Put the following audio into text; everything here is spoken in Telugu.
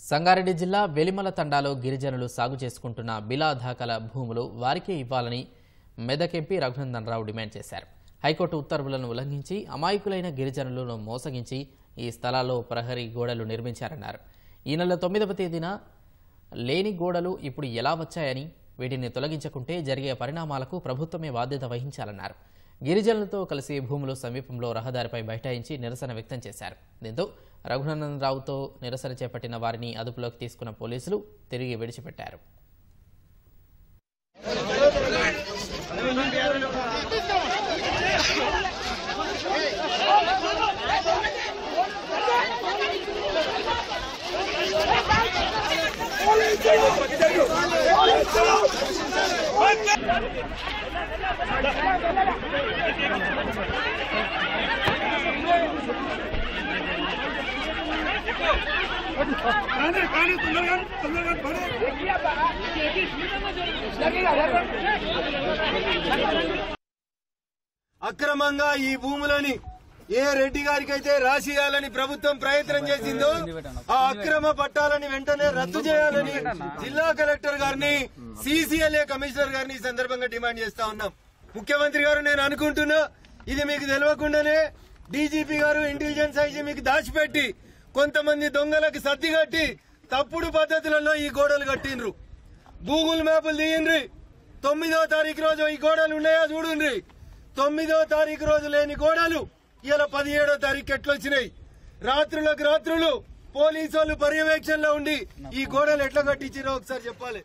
సంగారెడ్డి జిల్లా వెలిమల తండాలో గిరిజనులు సాగు చేసుకుంటున్న బిలా దాఖల భూములు వారికే ఇవ్వాలని మెదక్ ఎంపీ రఘునందన్ రావు డిమాండ్ చేశారు. హైకోర్టు ఉత్తర్వులను ఉల్లంఘించి అమాయకులైన గిరిజనులను మోసగించి ఈ స్థలాల్లో ప్రహరీ గోడలు నిర్మించారన్నారు. ఈ నెల 9వ తేదీన లేని గోడలు ఇప్పుడు ఎలా వచ్చాయని, వీటిని తొలగించకుంటే జరిగే పరిణామాలకు ప్రభుత్వమే బాధ్యత వహించాలన్నారు. గిరిజనులతో కలిసి భూములు సమీపంలో రహదారిపై బైఠాయించి నిరసన వ్యక్తం చేశారు. దీంతో రఘునందన్ రావుతో నిరసన చేపట్టిన వారిని అదుపులోకి తీసుకున్న పోలీసులు తిరిగి విడిచిపెట్టారు. అక్రమంగా ఈ భూములని ఏ రెడ్డి గారికైతే రాసియాలని ప్రభుత్వం ప్రయత్నం చేసిందో ఆ అక్రమ పట్టాలని వెంటనే రద్దు చేయాలని జిల్లా కలెక్టర్ గారిని, సిసిఎల్ఏ కమిషనర్ గారిని ఈ సందర్భంగా డిమాండ్ చేస్తా ఉన్నాం. ముఖ్యమంత్రి గారు, నేను అనుకుంటున్నా ఇది మీకు తెలియకుండానే డీజీపీ గారు, ఇంటెలిజెన్స్ ఐజీ మీకు దాచిపెట్టి కొంతమంది దొంగలకు సర్దిగట్టి తప్పుడు పద్ధతులలో ఈ గోడలు కట్టిండ్రు. గూగుల్ మ్యాపులు తీయండ్రి. 9వ తారీఖు రోజు ఈ గోడలు ఉన్నాయా చూడండి. 9వ తారీఖు రోజు లేని గోడలు ఇలా 17వ తారీఖు ఎట్లొచ్చినాయి. రాత్రులకు రాత్రులు పోలీసు వాళ్ళు పర్యవేక్షణలో ఉండి ఈ గోడలు ఎట్లా కట్టించారో ఒకసారి చెప్పాలి.